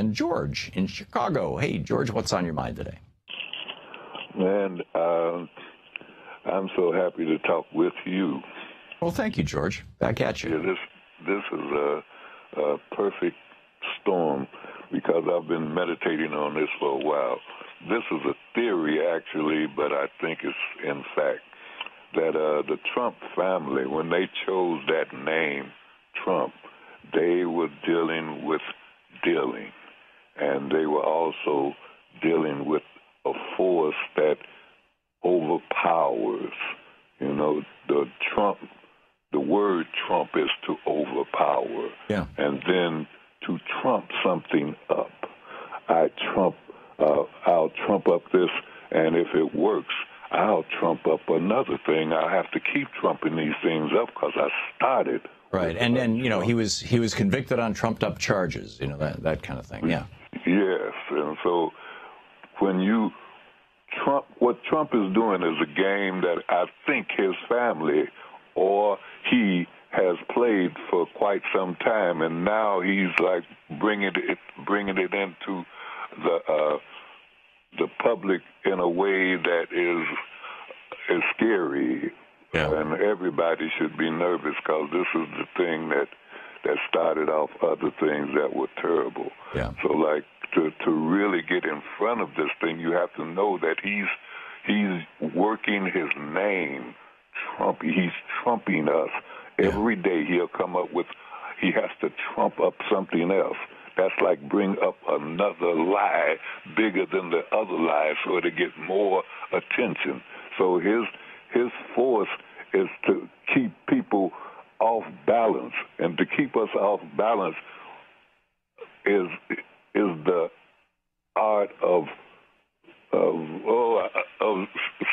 and George in Chicago. Hey, George, what's on your mind today? Man, I'm so happy to talk with you. Well, thank you, George. Back at you. Yeah, this is a perfect storm because I've been meditating on this for a while. This is a theory, actually, but I think it's in fact that the Trump family, when they chose that name, Trump, they were dealing with dealing, and they were also dealing with a force that overpowers. You know, the word Trump is to overpower. Yeah. And then to trump something up. I'll trump up this, and if it works, I'll trump up another thing. I have to keep trumping these things up because I started. Right, and then he was convicted on trumped up charges, that kind of thing. Yeah. Yes, and so when what Trump is doing is a game that I think his family or he has played for quite some time, and now he's like bringing it into the public in a way that is scary. Yeah. And everybody should be nervous because this is the thing that started off other things that were terrible. Yeah. So, like, to really get in front of this thing, you have to know that he's working his name. He's trumping us. Every day he'll come up with, he has to trump up something else. That's like bring up another lie bigger than the other lie so to get more attention. So his force is to keep people off balance, and to keep us off balance is the art of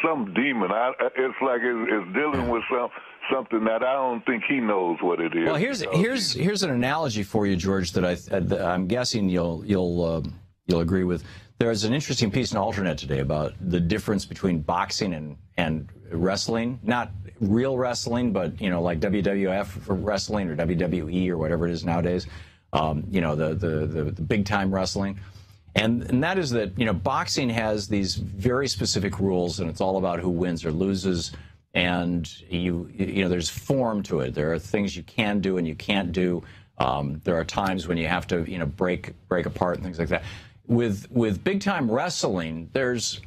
some demon. It's like it's dealing with something that I don't think he knows what it is. Well, here's an analogy for you, George, that I'm guessing you'll agree with. There's an interesting piece in Alternet today about the difference between boxing and wrestling. Not real wrestling, but like WWF wrestling or WWE or whatever it is nowadays. The big time wrestling. And that is that, boxing has these very specific rules, and it's all about who wins or loses. And there's form to it. There are things you can do and you can't do. There are times when you have to, break apart and things like that. With big time wrestling, there's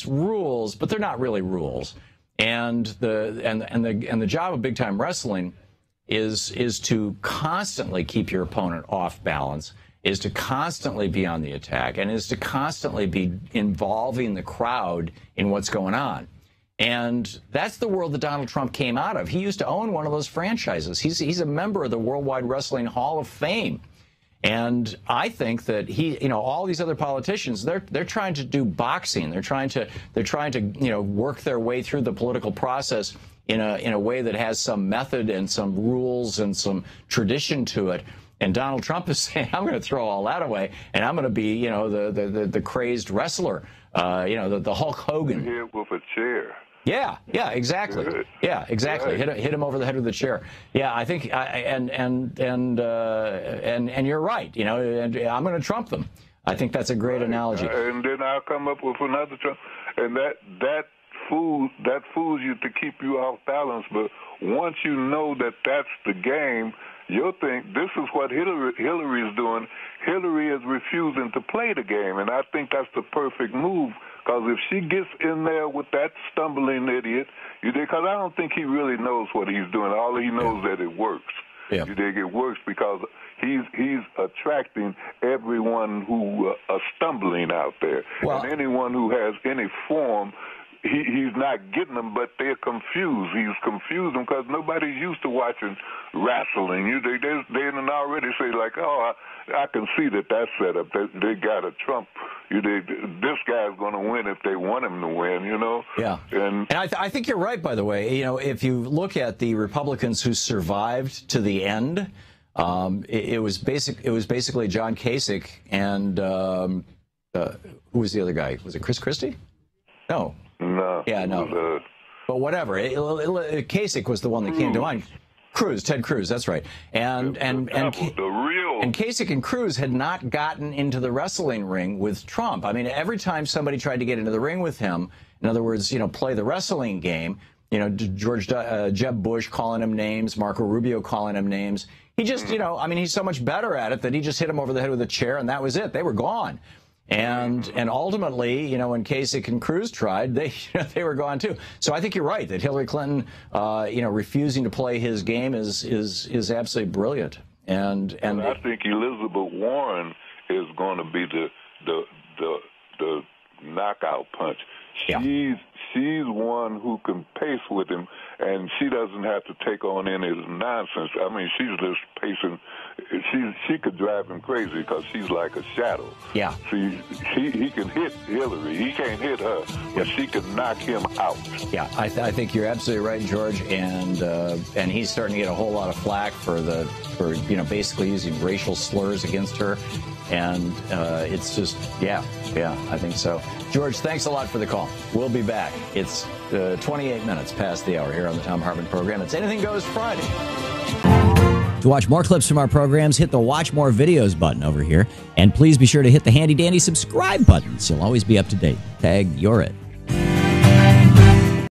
rules, but they're not really rules. And the job of big time wrestling is to constantly keep your opponent off balance, is to constantly be on the attack, and is to constantly be involving the crowd in what's going on. And that's the world that Donald Trump came out of. He used to own one of those franchises. He's a member of the Worldwide Wrestling Hall of Fame. And I think that all these other politicians, they're trying to do boxing. They're trying to work their way through the political process in a way that has some method and some rules and some tradition to it. And Donald Trump is saying, I'm going to throw all that away, and I'm going to be, the crazed wrestler, the Hulk Hogan. Hit with a chair. Yeah, exactly. Yeah, exactly. Right. Hit him over the head with the chair. Yeah, I think, and you're right. And I'm going to trump them. I think that's a great analogy. And then I'll come up with another Trump, and that fools you to keep you off balance. But once you know that that's the game, you'll think this is what Hillary is doing. Hillary is refusing to play the game, and I think that's the perfect move. Because if she gets in there with that stumbling idiot, because I don't think he really knows what he's doing. All he knows that it works. Yeah. You dig? It works because he's attracting everyone who are stumbling out there, and anyone who has any form. He's not getting them, but they're confused. He's confused them because nobody's used to watching wrestling. They already say, like, oh, I can see that's set up. They got a Trump. This guy's going to win if they want him to win, Yeah. And I think you're right, by the way. If you look at the Republicans who survived to the end, it was basically John Kasich and who was the other guy? Was it Chris Christie? No. No. Yeah, no. But whatever. Kasich was the one that came to mind. Ted Cruz, that's right. And that was the real. And Kasich and Cruz had not gotten into the wrestling ring with Trump. I mean, every time somebody tried to get into the ring with him, in other words, play the wrestling game, Jeb Bush calling him names, Marco Rubio calling him names. He just, he's so much better at it that he just hit him over the head with a chair, and that was it. They were gone. And ultimately, when Kasich and Cruz tried, they were gone too. So I think you're right that Hillary Clinton, refusing to play his game is absolutely brilliant. And I think Elizabeth Warren is going to be the knockout punch. She's one who can pace with him, and she doesn't have to take on any nonsense. I mean, she's just pacing. She could drive him crazy because she's like a shadow. Yeah. He can hit Hillary. He can't hit her, but she can knock him out. Yeah, I think you're absolutely right, George. And he's starting to get a whole lot of flack for basically using racial slurs against her. And it's just, I think so. George, thanks a lot for the call. We'll be back. It's 28 minutes past the hour here on the Thom Hartmann program. It's Anything Goes Friday. To watch more clips from our programs, hit the Watch More Videos button over here. And please be sure to hit the handy-dandy subscribe button so you'll always be up to date. Tag, you're it.